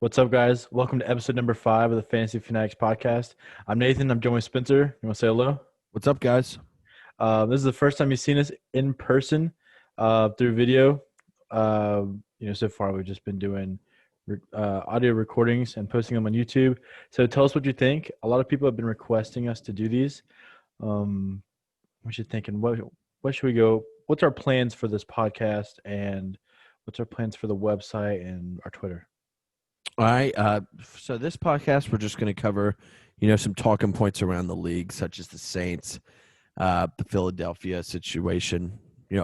What's up, guys? Welcome to episode number 5 of the Fantasy Fanatics Podcast. I'm Nathan. I'm joined with Spencer. You want to say hello? What's up, guys? This is the first time you've seen us in person through video. So far we've just been doing audio recordings and posting them on YouTube. So tell us what you think. A lot of people have been requesting us to do these. We should think, and what should we go? What's our plans for this podcast, and what's our plans for the website and our Twitter? All right. So this podcast, we're just going to cover, some talking points around the league, such as the Saints, the Philadelphia situation,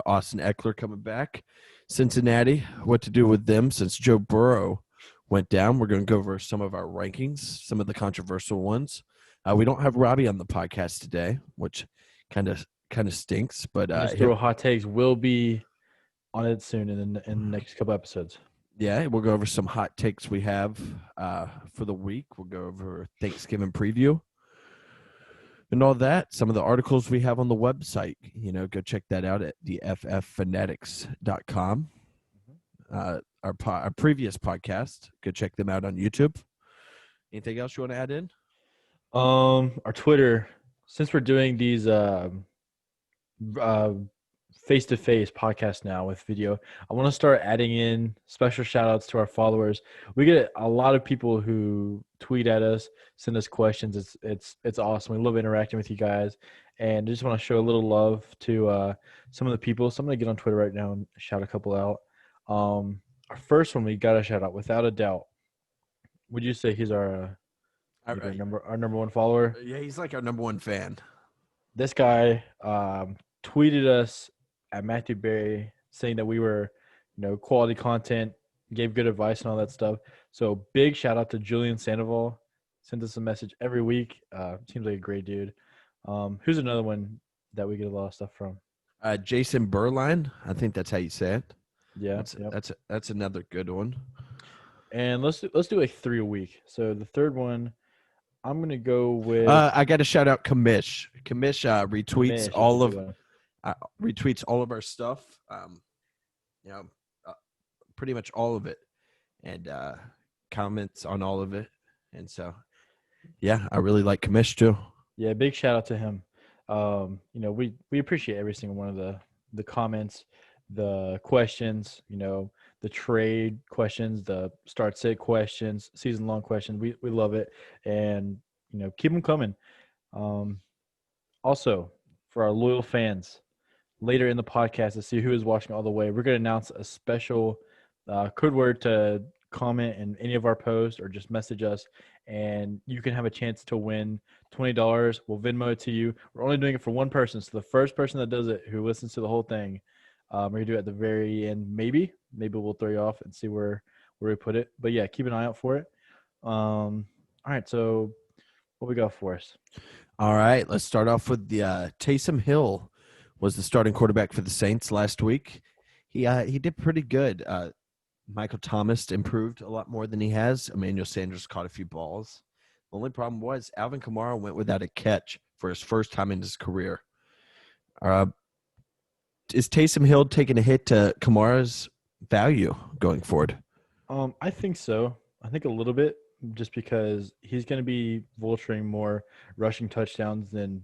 Austin Eckler coming back, Cincinnati, what to do with them since Joe Burrow went down. We're going to go over some of our rankings, some of the controversial ones. We don't have Robbie on the podcast today, which kind of stinks. But Just throw hot takes. Will be on it soon in the next couple episodes. Yeah, we'll go over some hot takes we have for the week. We'll go over Thanksgiving preview and all that. Some of the articles we have on the website, go check that out at theFFfanatics.com. Our previous podcast, go check them out on YouTube. Anything else you want to add in? Our Twitter, since we're doing these face-to-face podcast now with video, I want to start adding in special shout-outs to our followers. We get a lot of people who tweet at us, send us questions. It's awesome. We love interacting with you guys, and I just want to show a little love to some of the people. So I'm going to get on Twitter right now and shout a couple out. Our first one, we got to shout out without a doubt. Would you say he's our number one follower? Yeah, he's like our number one fan. This guy tweeted us at Matthew Berry saying that we were, quality content, gave good advice and all that stuff. So big shout out to Julian Sandoval. Sends us a message every week. Seems like a great dude. Who's another one that we get a lot of stuff from? Jason Berline. I think that's how you say it. Yeah, that's another good one. And let's do like 3 a week. So the third one, I'm gonna go with. I got to shout out Kamish. Kamish retweets retweets all of our stuff. Pretty much all of it, and comments on all of it. And so, yeah, I really like Kamish too. Yeah, big shout out to him. We appreciate every single one of the comments, the questions, the trade questions, the start sit questions, season long questions. We love it, and keep them coming. Also, for our loyal fans, later in the podcast to see who is watching all the way, we're going to announce a special code word to comment in any of our posts or just message us, and you can have a chance to win $20. We'll Venmo it to you. We're only doing it for one person, so the first person that does it, who listens to the whole thing, we're going to do it at the very end. Maybe we'll throw you off and see where we put it. But, yeah, keep an eye out for it. All right, so what we got for us? All right, let's start off with the Taysom Hill was the starting quarterback for the Saints last week. He did pretty good. Michael Thomas improved a lot more than he has. Emmanuel Sanders caught a few balls. The only problem was Alvin Kamara went without a catch for his first time in his career. Is Taysom Hill taking a hit to Kamara's value going forward? I think so. I think a little bit, just because he's going to be vulturing more rushing touchdowns than,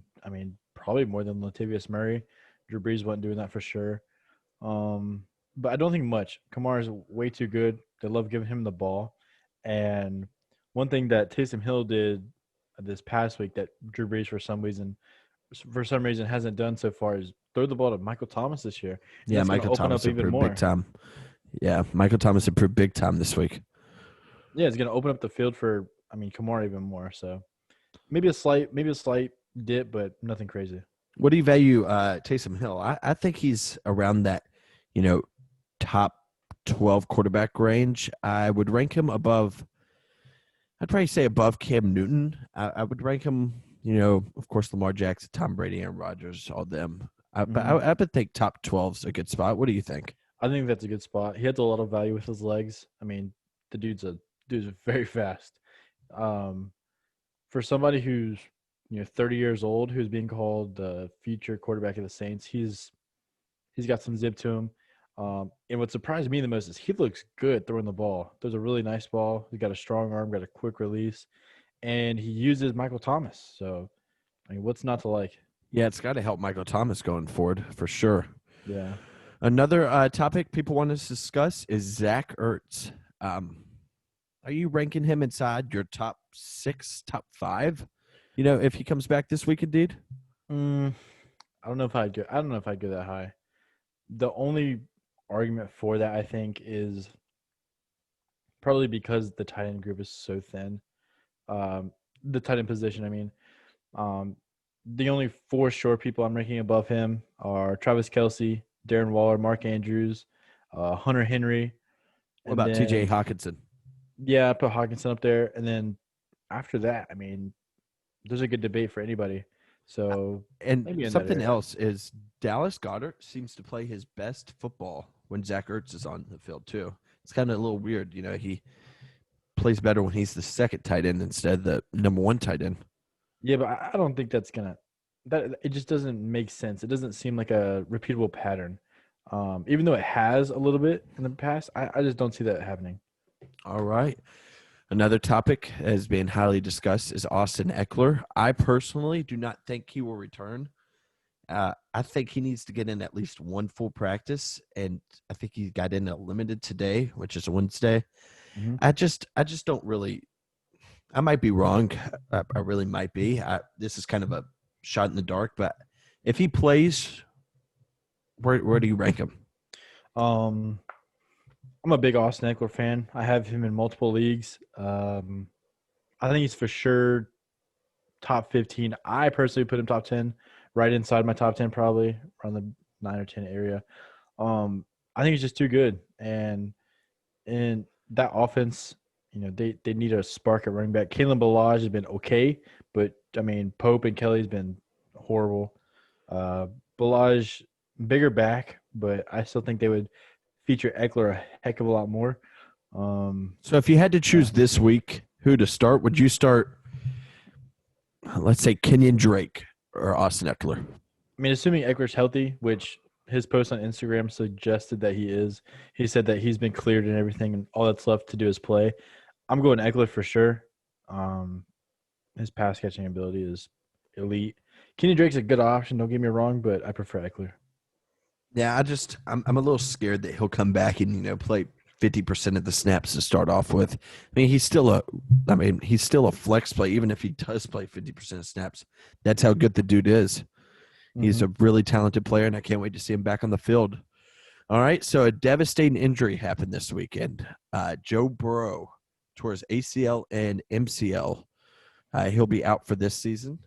probably more than Latavius Murray. Drew Brees wasn't doing that for sure. But I don't think much. Kamara's way too good. They love giving him the ball. And one thing that Taysom Hill did this past week that Drew Brees for some reason hasn't done so far is throw the ball to Michael Thomas this year. Yeah, Michael Thomas improved big time. Yeah, Michael Thomas improved big time this week. Yeah, it's going to open up the field for, Kamara even more. So maybe a slight dip, but nothing crazy. What do you value Taysom Hill? I think he's around that, top 12 quarterback range. I would rank him above. I'd probably say above Cam Newton. I would rank him, of course, Lamar Jackson, Tom Brady, Aaron Rodgers, all them. But I would think top 12 is a good spot. What do you think? I think that's a good spot. He has a lot of value with his legs. The dude's very fast. For somebody who's 30 years old, who's being called the future quarterback of the Saints, he's got some zip to him. And what surprised me the most is he looks good throwing the ball. There's a really nice ball. He's got a strong arm, got a quick release, and he uses Michael Thomas. So, I mean, what's not to like? Yeah, it's got to help Michael Thomas going forward for sure. Yeah. Another topic people want us to discuss is Zach Ertz. Are you ranking him inside your top 6, top 5? If he comes back this week, indeed. I don't know if I'd go. I don't know if I'd go that high. The only argument for that, I think, is probably because the tight end group is so thin. The tight end position, I mean, um, the only 4 short people I'm ranking above him are Travis Kelce, Darren Waller, Mark Andrews, Hunter Henry, What and about T.J. then Hawkinson? yeah, I put Hawkinson up there, and then after that, I mean, there's a good debate for anybody. So And maybe in that something area. else is Dallas Goedert seems to play his best football when Zach Ertz is on the field too. It's kind of a little weird, he plays better when he's the second tight end instead of the number 1 tight end. Yeah, but I don't think that's gonna. That it just doesn't make sense. It doesn't seem like a repeatable pattern. Even though it has a little bit in the past, I just don't see that happening. All right. Another topic has been highly discussed is Austin Eckler. I personally do not think he will return. I think he needs to get in at least 1 full practice, and I think he got in a limited today, which is a Wednesday. Mhm. I just don't really. I might be wrong. I really might be. This is kind of a shot in the dark, but if he plays, where do you rank him? Um, I'm a big Austin Eckler fan. I have him in multiple leagues. I think he's for sure top 15. I personally put him top 10, right inside my top 10, probably around the 9 or 10 area. I think he's just too good, and that offense, they need a spark at running back. Kalen Ballage has been okay, but I mean Pope and Kelly's been horrible. Uh, Ballage bigger back, but I still think they would feature Eckler a heck of a lot more. So if you had to Yeah. choose this week who to start, would you start, let's say, Kenyon Drake or Austin Eckler? I mean, assuming Eckler's healthy, which his post on Instagram suggested that he is. He said that he's been cleared and everything, and all that's left to do is play. I'm going Eckler for sure. Um, his pass catching ability is elite. Kenny Drake's a good option, don't get me wrong, but I prefer Eckler. Yeah, I'm a little scared that he'll come back and play 50% of the snaps to start off with. He's still a flex play even if he does play 50% of snaps. That's how good the dude is. He's a really talented player, and I can't wait to see him back on the field. All right, so a devastating injury happened this weekend. Joe Burrow tore his ACL and MCL. He'll be out for this season.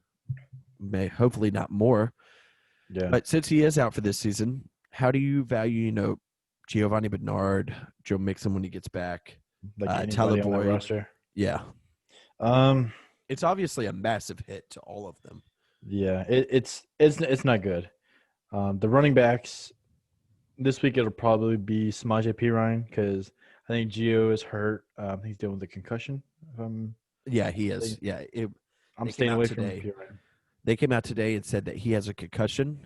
Hopefully not more. Yeah. But since he is out for this season, how do you value, Giovanni Bernard, Joe Mixon when he gets back, Like Tyler anybody on that Boyd? roster. Yeah. Um, It's obviously a massive hit to all of them. yeah, it's not good. The running backs this week it'll probably be Samaje Perine because I think Gio is hurt. He's dealing with a concussion. If Yeah, he is. Yeah, I'm They came staying out away today. from Perine. They came out today and said that he has a concussion.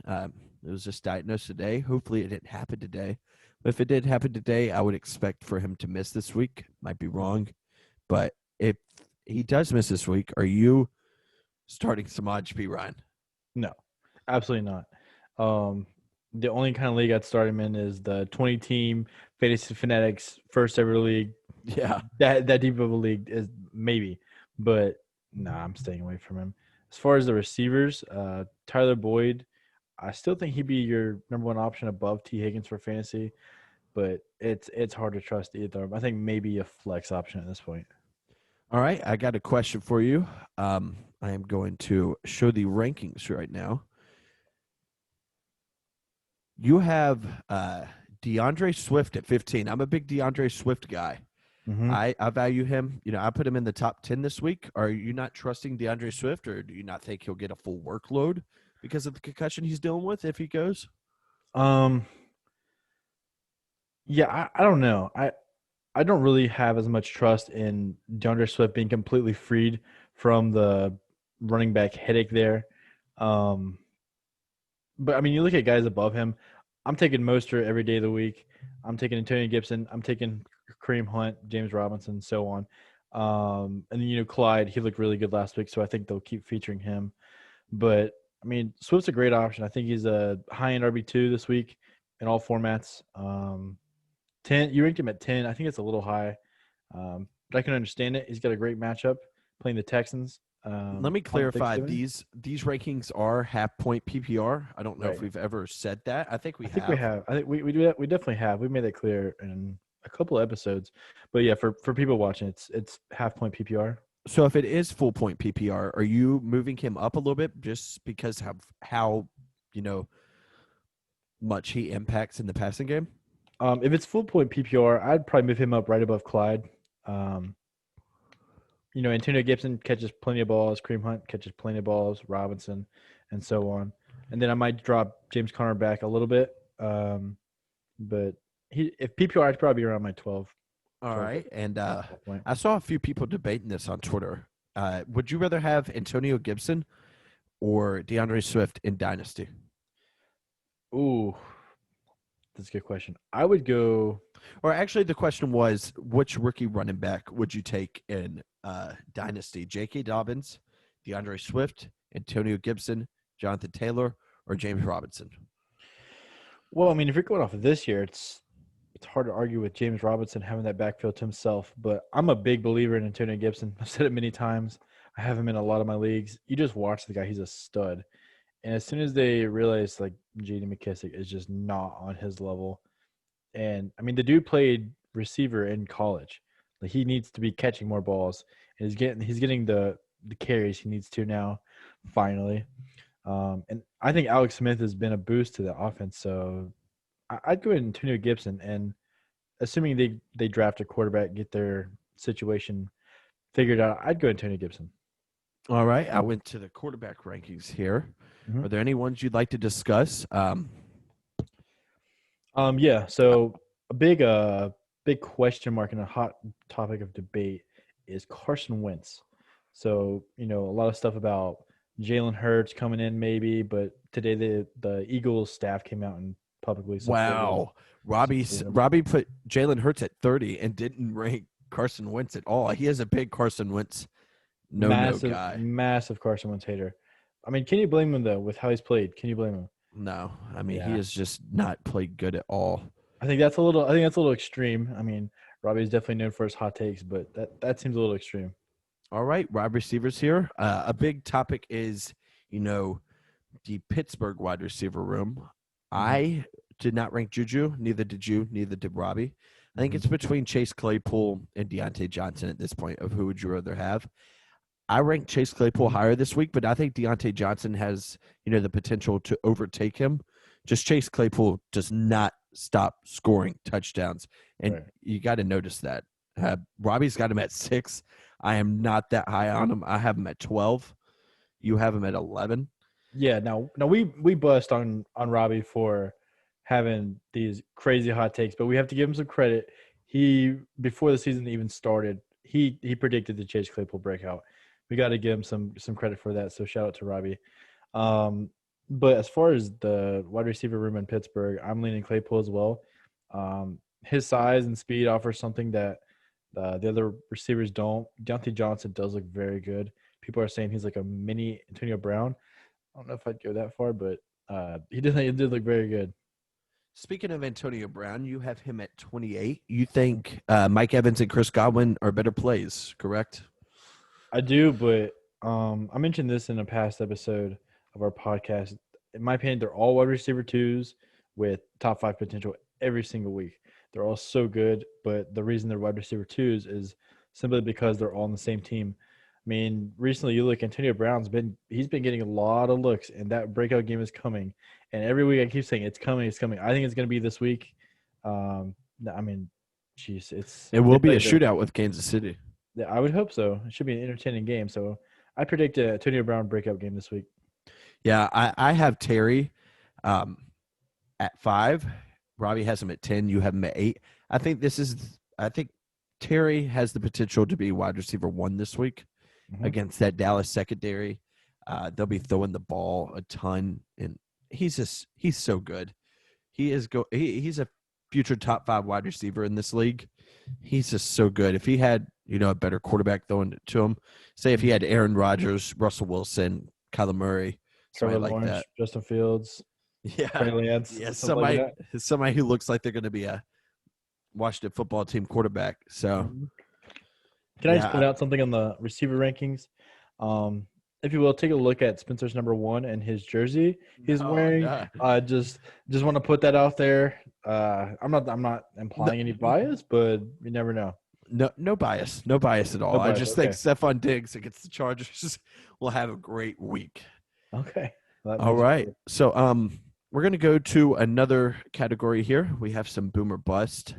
It was just diagnosed today. Hopefully, it didn't happen today. But if it did happen today, I would expect for him to miss this week. Might be wrong, but if he does miss this week, are you starting Samaj P. Ryan? No, absolutely not. The only kind of league I'd start him in is the 20-team Fantasy Fanatics first ever league. Yeah. That deep of a league is maybe, but nah, I'm staying away from him. As far as the receivers, Tyler Boyd, I still think he'd be your number 1 option above T. Higgins for fantasy, but it's hard to trust either. I think maybe a flex option at this point. All right, I got a question for you. I am going to show the rankings right now. You have DeAndre Swift at 15. I'm a big DeAndre Swift guy. Mm-hmm. I value him. I put him in the top 10 this week. Are you not trusting DeAndre Swift, or do you not think he'll get a full workload because of the concussion he's dealing with if he goes? Yeah, I don't know. I don't really have as much trust in DeAndre Swift being completely freed from the running back headache there. But I mean, you look at guys above him. I'm taking Mostert every day of the week. I'm taking Antonio Gibson. I'm taking Kareem Hunt, James Robinson, so on. And then, Clyde, he looked really good last week, so I think they'll keep featuring him. But, I mean, Swift's a great option. I think he's a high-end RB2 this week in all formats. 10, you ranked him at 10. I think it's a little high, but I can understand it. He's got a great matchup playing the Texans. Let me On clarify, Thanksgiving. these rankings are half point PPR. I don't know if Right. we've ever said that. I think we I think we have. have. I think we do that. We definitely have. We made that clear in a couple of episodes. But yeah, for people watching, it's half point PPR. So if it is full point PPR, are you moving him up a little bit just because of how much he impacts in the passing game? If it's full point PPR, I'd probably move him up right above Clyde. Um, Antonio Gibson catches plenty of balls. Kareem Hunt catches plenty of balls. Robinson, and so on. And then I might drop James Conner back a little bit. But if PPR, I'd probably be around my 12. All 12 right. And 12 point. I saw a few people debating this on Twitter. Would you rather have Antonio Gibson or DeAndre Swift in Dynasty? Ooh, that's a good question. I would go. Or actually, the question was, which rookie running back would you take in Dynasty? J.K. Dobbins, DeAndre Swift, Antonio Gibson, Jonathan Taylor, or James Robinson? Well, I mean, if you're going off of this year, it's hard to argue with James Robinson having that backfield to himself. But I'm a big believer in Antonio Gibson. I've said it many times. I have him in a lot of my leagues. You just watch the guy; he's a stud. And as soon as they realize like J.D. McKissick is just not on his level, and I mean, the dude played receiver in college. Like he needs to be catching more balls, and he's getting the carries he needs to now, finally. And I think Alex Smith has been a boost to the offense. So I'd go ahead and Antonio Gibson, and assuming they draft a quarterback, get their situation figured out, I'd go Antonio Gibson. All right. I went to the quarterback rankings here. Mhm. Are there any ones you'd like to discuss? Yeah. So a big question mark and a hot topic of debate is Carson Wentz. So a lot of stuff about Jalen Hurts coming in maybe, but today the Eagles staff came out and publicly Wow. supported him. Robbie put Jalen Hurts at 30 and didn't rank Carson Wentz at all. He has a big Carson Wentz no guy. Massive Carson Wentz hater. I mean, can you blame him though with how he's played? Can you blame him? No, I mean he Yeah. has just not played good at all. I think that's a little extreme. I mean, Robbie's definitely known for his hot takes, but that seems a little extreme. All right, wide receivers here. A big topic is, the Pittsburgh wide receiver room. I did not rank Juju. Neither did you. Neither did Robbie. I think it's between Chase Claypool and Deontay Johnson at this point. Of who would you rather have? I ranked Chase Claypool higher this week, but I think Deontay Johnson has, the potential to overtake him. Just Chase Claypool does not stop scoring touchdowns, and Right. you got to notice that. Robbie's got him at 6. I am not that high on him. I have him at 12. You have him at 11. Yeah. Now we bust on Robbie for having these crazy hot takes, but we have to give him some credit. He before the season even started, he predicted the Chase Claypool breakout. We got to give him some credit for that. So shout out to Robbie. But as far as the wide receiver room in Pittsburgh, I'm leaning Claypool as well. His size and speed offers something that the other receivers don't. Deontay Johnson does look very good. People are saying he's like a mini Antonio Brown. I don't know if I'd go that far, but he did look very good. Speaking of Antonio Brown, you have him at 28. You think Mike Evans and Chris Godwin are better plays, correct? I do, but I mentioned this in a past episode of our podcast. In my opinion, they're all wide receiver twos with top 5 potential every single week. They're all so good, but the reason they're wide receiver twos is simply because they're all on the same team. I mean, recently you look, Antonio Brown's he's been getting a lot of looks, and that breakout game is coming. And every week I keep saying it's coming, it's coming. I think it's going to be this week. I mean, geez, it will be a shootout with Kansas City. Yeah, I would hope so. It should be an entertaining game. So I predict a Antonio Brown breakout game this week. Yeah, I have Terry at 5. Robbie has him at 10. You have him at 8. I think Terry has the potential to be wide receiver 1 this week against that Dallas secondary. They'll be throwing the ball a ton, and he's so good. He's a future top 5 wide receiver in this league. He's just so good. If he had, a better quarterback throwing it to him, say if he had Aaron Rodgers, Russell Wilson, Kyler Murray, Trevor somebody like Lawrence, that. Justin Fields, Yeah. Trey Lance, Yeah, something like that. somebody who looks like they're going to be a Washington football team quarterback. So, Can I just point out something on the receiver rankings? If you will, take a look at Spencer's number 1 and his jersey he's wearing. Just want to put that out there. I'm not implying any bias, but you never know. No bias at all. No bias, I just think Stephon Diggs against the Chargers will have a great week. Okay. All right. So we're going to go to another category here. We have some boomer bust.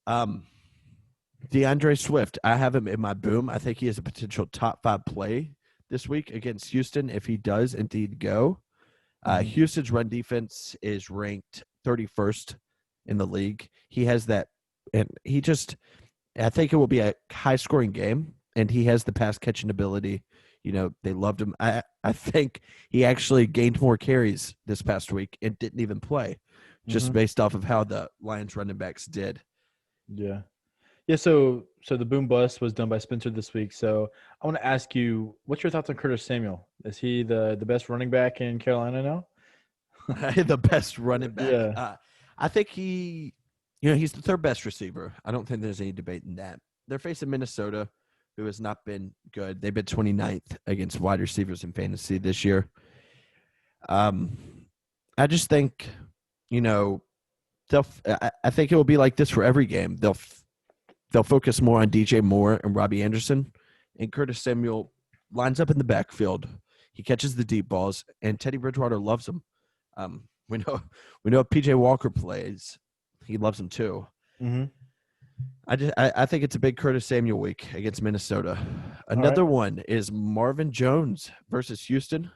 DeAndre Swift, I have him in my boom. I think he has a potential top 5 play this week against Houston if he does indeed go. Houston's run defense is ranked 31st in the league. He has that, and I think it will be a high-scoring game, and he has the pass-catching ability. They loved him. I think he actually gained more carries this past week and didn't even play, just based off of how the Lions running backs did. Yeah. Yeah, so the boom bust was done by Spencer this week. So I want to ask you, what's your thoughts on Curtis Samuel? Is he the best running back in Carolina now? The best running back. Yeah. I think he's the 3rd best receiver. I don't think there's any debate in that. They're facing Minnesota, who has not been good. They've been 29th against wide receivers in fantasy this year. I just think, I think it will be like this for every game. They'll focus more on DJ Moore and Robbie Anderson, and Curtis Samuel lines up in the backfield. He catches the deep balls, and Teddy Bridgewater loves him. We know if PJ Walker plays, he loves him too. Mm-hmm. I think it's a big Curtis Samuel week against Minnesota. Another one is Marvin Jones versus Houston.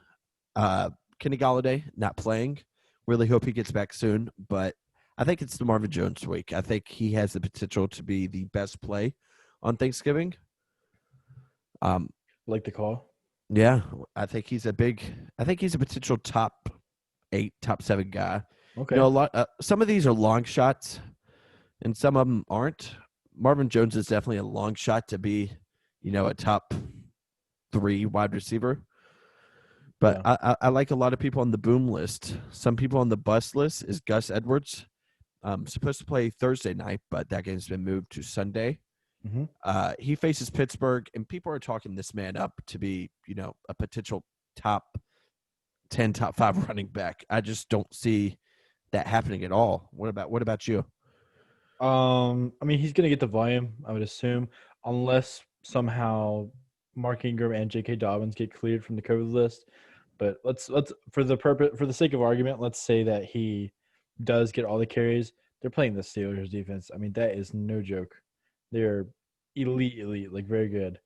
Kenny Golladay not playing. Really hope he gets back soon, but I think it's the Marvin Jones week. I think he has the potential to be the best play on Thanksgiving. Like the call? Yeah, I think he's a potential top 8, top 7 guy. Okay. Some of these are long shots, and some of them aren't. Marvin Jones is definitely a long shot to be, a top 3 wide receiver. But yeah. I like a lot of people on the boom list. Some people on the bust list is Gus Edwards. Supposed to play Thursday night, but that game's been moved to Sunday. Mm-hmm. He faces Pittsburgh, and people are talking this man up to be, a potential top 10, top 5 running back. I just don't see that happening at all. What about you? I mean, he's going to get the volume, I would assume, unless somehow Mark Ingram and J.K. Dobbins get cleared from the COVID list. But let's for the sake of argument, let's say that he does get all the carries. They're playing the Steelers defense. I mean, that is no joke. They're elite, like very good.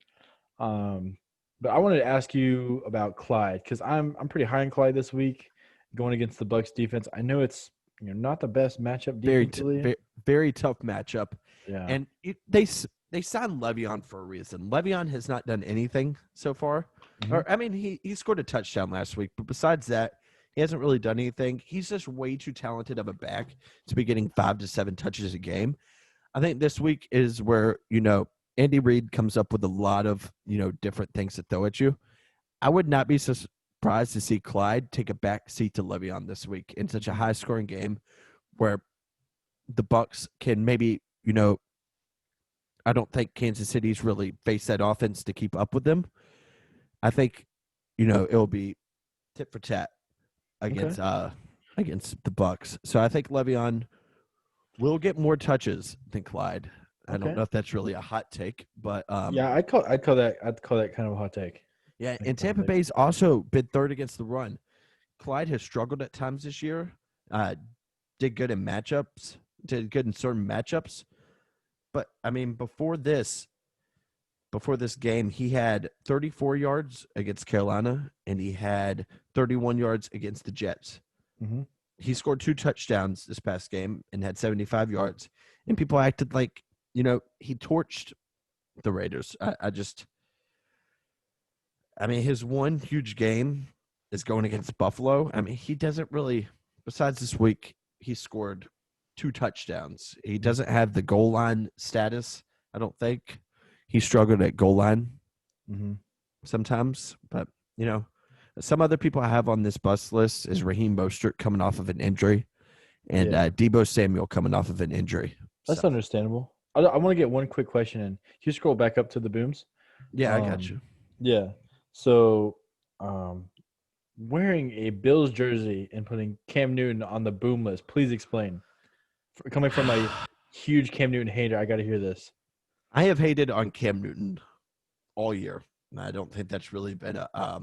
But I wanted to ask you about Clyde because I'm pretty high on Clyde this week, going against the Bucs defense. I know it's not the best matchup defensively. Very tough matchup. Yeah, and they signed Le'Veon for a reason. Le'Veon has not done anything so far. Mm-hmm. Or I mean, he scored a touchdown last week, but besides that, he hasn't really done anything. He's just way too talented of a back to be getting 5 to 7 touches a game. I think this week is where, Andy Reid comes up with a lot of, different things to throw at you. I would not be surprised to see Clyde take a back seat to Le'Veon this week in such a high-scoring game where the Bucs can maybe, I don't think Kansas City's really faced that offense to keep up with them. I think, it'll be tit for tat against the Bucs. So I think Le'Veon will get more touches than Clyde. I don't know if that's really a hot take, but yeah, I'd call that kind of a hot take. Yeah, and Tampa Bay's also been 3rd against the run. Clyde has struggled at times this year. Did good in certain matchups. But I mean, before this game, he had 34 yards against Carolina, and he had 31 yards against the Jets. Mm-hmm. He scored 2 touchdowns this past game and had 75 yards. And people acted like, he torched the Raiders. I mean, his one huge game is going against Buffalo. I mean, he doesn't really, besides this week, he scored 2 touchdowns. He doesn't have the goal line status, I don't think. He struggled at goal line sometimes. But, some other people I have on this bust list is Raheem Mostert coming off of an injury and Deebo Samuel coming off of an injury. That's understandable. I want to get one quick question in. Can you scroll back up to the booms? Yeah, I got you. Yeah. So, wearing a Bills jersey and putting Cam Newton on the boom list, please explain. Coming from a huge Cam Newton hater, I got to hear this. I have hated on Cam Newton all year. And I don't think that's really been a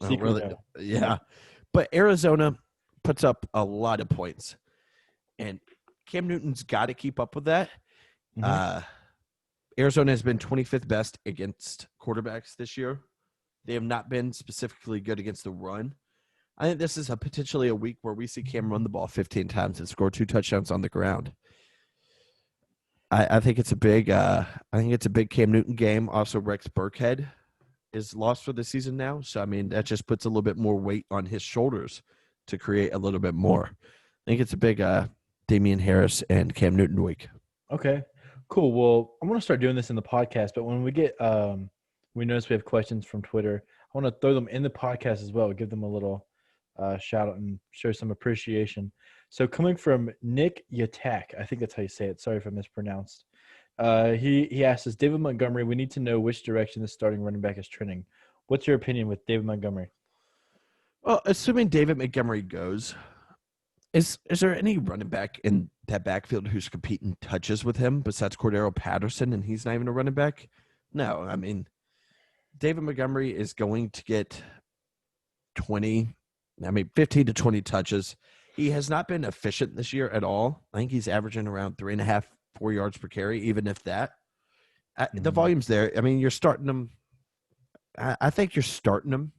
secret. Yeah. But Arizona puts up a lot of points. And Cam Newton's got to keep up with that. Arizona has been 25th best against quarterbacks this year. They have not been specifically good against the run. I think this is potentially a week where we see Cam run the ball 15 times and score 2 touchdowns on the ground. I think it's a big Cam Newton game. Also, Rex Burkhead is lost for the season now. So, I mean, that just puts a little bit more weight on his shoulders to create a little bit more. I think it's a big Damian Harris and Cam Newton week. Okay, cool. Well, I'm going to start doing this in the podcast, but when we get we notice we have questions from Twitter, I want to throw them in the podcast as well, give them a little shout out and show some appreciation. So coming from Nick Yatak, I think that's how you say it. Sorry if I mispronounced. He asked us, David Montgomery, we need to know which direction the starting running back is trending. What's your opinion with David Montgomery? Well, assuming David Montgomery goes, is there any running back in that backfield who's competing touches with him besides Cordero Patterson, and he's not even a running back? No, I mean, David Montgomery is going to get 15 to 20 touches. He has not been efficient this year at all. I think he's averaging around 3.5, 4 yards per carry, even if that. The volume's there. I mean, you're starting him. I think you're starting him.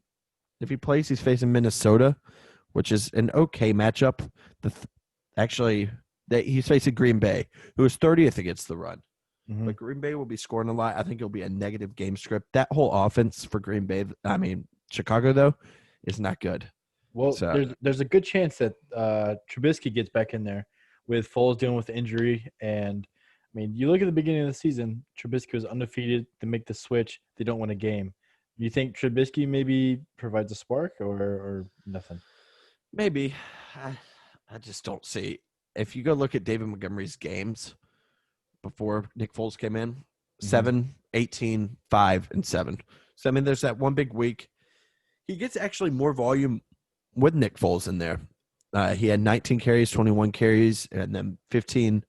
If he plays, he's facing Minnesota, which is an okay matchup. He's facing Green Bay, who is 30th against the run. But Green Bay will be scoring a lot. I think it'll be a negative game script. That whole offense for Green Bay, Chicago, though, is not good. Well, there's a good chance that Trubisky gets back in there with Foles dealing with the injury. And, I mean, you look at the beginning of the season, Trubisky was undefeated. They make the switch. They don't win a game. Do you think Trubisky maybe provides a spark or nothing? Maybe. I just don't see. If you go look at David Montgomery's games before Nick Foles came in, 7, 18, 5, and 7. So, I mean, there's that one big week. He gets actually more volume with Nick Foles in there. He had 19 carries, 21 carries, and then 15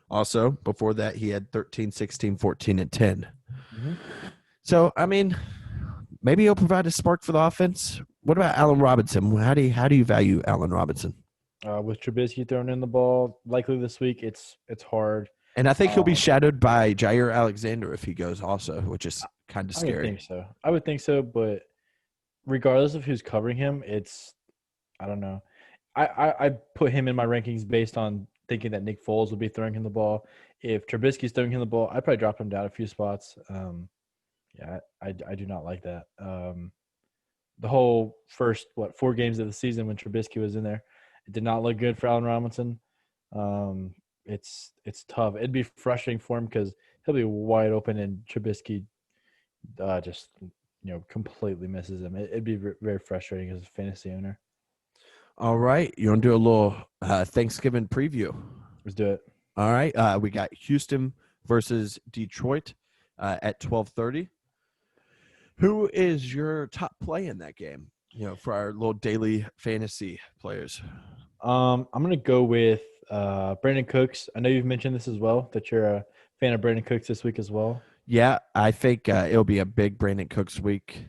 also. Before that, he had 13, 16, 14, and 10. So, I mean, maybe he'll provide a spark for the offense. What about Allen Robinson? How do you value Allen Robinson? With Trubisky throwing in the ball, likely this week, it's hard. And I think he'll be shadowed by Jair Alexander if he goes also, which is kind of scary. I would think so, but regardless of who's covering him, I don't know. I put him in my rankings based on thinking that Nick Foles will be throwing him the ball. If Trubisky's throwing him the ball, I'd probably drop him down a few spots. I do not like that. The whole first, 4 games of the season when Trubisky was in there, it did not look good for Allen Robinson. It's tough. It'd be frustrating for him because he'll be wide open and Trubisky just completely misses him. It'd be very frustrating as a fantasy owner. All right, you want to do a little Thanksgiving preview? Let's do it. All right, we got Houston versus Detroit at 12:30. Who is your top play in that game? For our little daily fantasy players. I'm gonna go with Brandon Cooks. I know you've mentioned this as well, that you're a fan of Brandon Cooks this week as well. Yeah, I think it'll be a big Brandon Cooks week.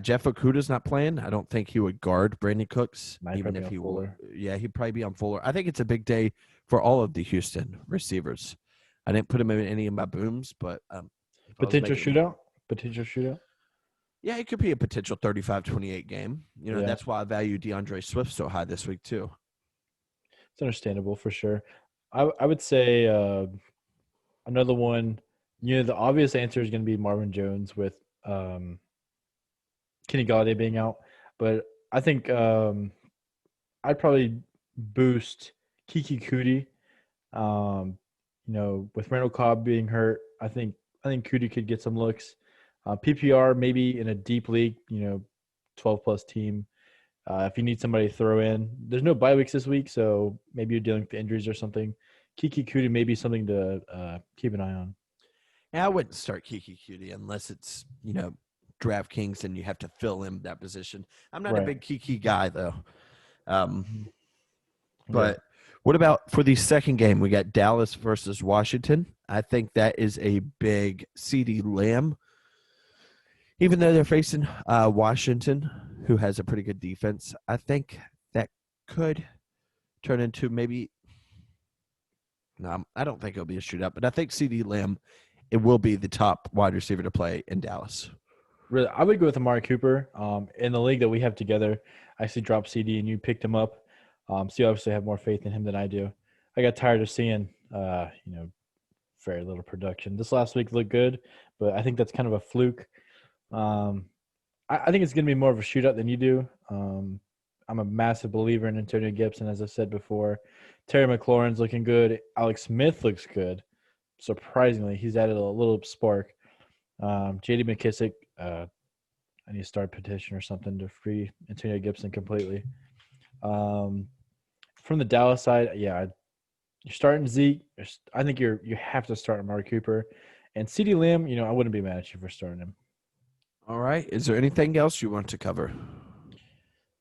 Jeff Okuda's not playing. I don't think he would guard Brandon Cooks, even if he would. Yeah, he'd probably be on Fuller. I think it's a big day for all of the Houston receivers. I didn't put him in any of my booms, but potential shootout. Yeah, it could be a potential 35-28 game. That's why I value DeAndre Swift so high this week too. It's understandable for sure. I would say another one. The obvious answer is going to be Marvin Jones with Kenny Golladay being out, but I think I'd probably boost Kiki Cootie. With Randall Cobb being hurt, I think Cootie could get some looks. PPR maybe in a deep league, 12 plus team. If you need somebody to throw in, there's no bye weeks this week, so maybe you're dealing with injuries or something. Kiki Cootie may be something to keep an eye on. Yeah, I wouldn't start Kiki Cutie unless it's, DraftKings and you have to fill in that position. I'm not a Right. big Kiki guy, though. Yeah. But what about for the second game? We got Dallas versus Washington. I think that is a big CeeDee Lamb. Even though they're facing Washington, who has a pretty good defense, I think that could turn into maybe – no, I don't think it'll be a shootout, but I think CeeDee Lamb, it will be the top wide receiver to play in Dallas. Really, I would go with Amari Cooper. In the league that we have together, I actually dropped CD and you picked him up. So you obviously have more faith in him than I do. I got tired of seeing, very little production. This last week looked good, but I think that's kind of a fluke. I think it's going to be more of a shootout than you do. I'm a massive believer in Antonio Gibson, as I said before. Terry McLaurin's looking good. Alex Smith looks good. Surprisingly, he's added a little spark. J.D. McKissick, I need to start a petition or something to free Antonio Gibson completely. From the Dallas side, yeah, you're starting Zeke. I think you have to start Amari Cooper. And CeeDee Lamb, I wouldn't be mad at you for starting him. All right. Is there anything else you want to cover?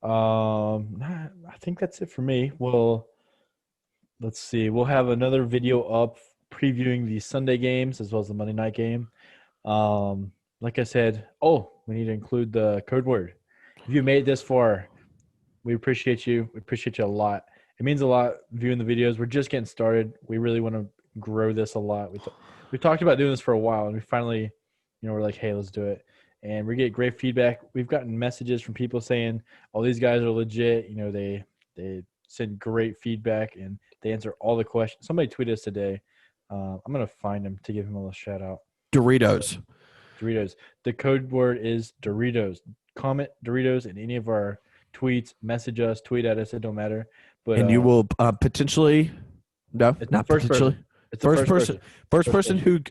I think that's it for me. Well, let's see. We'll have another video up previewing the Sunday games as well as the Monday night game. Like I said, we need to include the code word. If you made it this far, we appreciate you. We appreciate you a lot. It means a lot viewing the videos. We're just getting started. We really want to grow this a lot. We talked about doing this for a while, and we finally, we're like, hey, let's do it. And we get great feedback. We've gotten messages from people saying, "Oh, these guys are legit." They send great feedback and they answer all the questions. Somebody tweeted us today. I'm gonna find him to give him a little shout out. Doritos. The code word is Doritos. Comment Doritos in any of our tweets. Message us. Tweet at us. It don't matter. But and you will potentially no, it's not first potentially. person. It's the First person who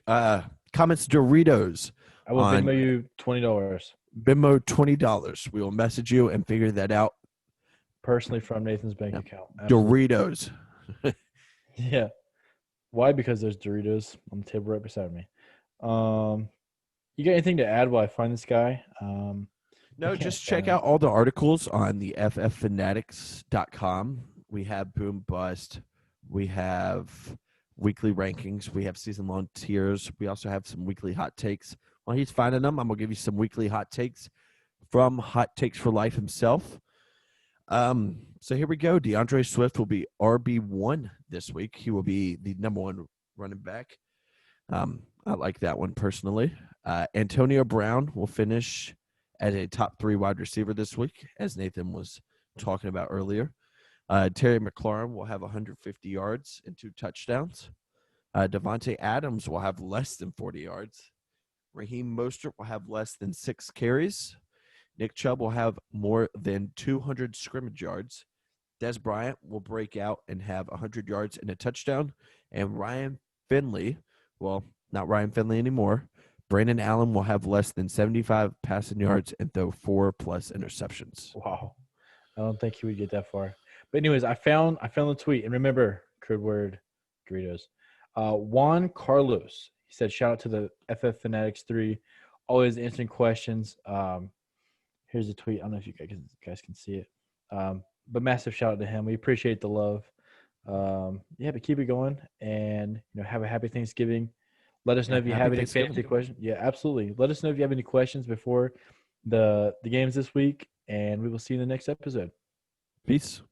comments Doritos. I will Venmo you $20. Venmo $20. We will message you and figure that out personally from Nathan's bank account. Absolutely. Doritos. Yeah. Why? Because there's Doritos on the table right beside me. You got anything to add while I find this guy? No, just check out all the articles on the fffanatics.com. We have Boom Bust. We have weekly rankings. We have season-long tiers. We also have some weekly hot takes. While he's finding them, I'm going to give you some weekly hot takes from Hot Takes for Life himself. So here we go. DeAndre Swift will be RB1 this week. He will be the number one running back. I like that one personally. Antonio Brown will finish as a top 3 wide receiver this week, as Nathan was talking about earlier. Terry McLaurin will have 150 yards and 2 touchdowns. Devontae Adams will have less than 40 yards. Raheem Mostert will have less than 6 carries. Nick Chubb will have more than 200 scrimmage yards. Des Bryant will break out and have 100 yards and a touchdown. And Ryan Finley, well, not Ryan Finley anymore, Brandon Allen will have less than 75 passing yards and throw 4+ interceptions. Wow. I don't think he would get that far. But anyways, I found the tweet. And remember, code word Doritos. Juan Carlos, he said, shout out to the FF Fanatics 3, always answering questions. Here's the tweet. I don't know if you guys can see it. But massive shout out to him. We appreciate the love. But keep it going and have a happy Thanksgiving. Let us know if you have any fantasy questions. Yeah, absolutely. Let us know if you have any questions before the games this week, and we will see you in the next episode. Peace.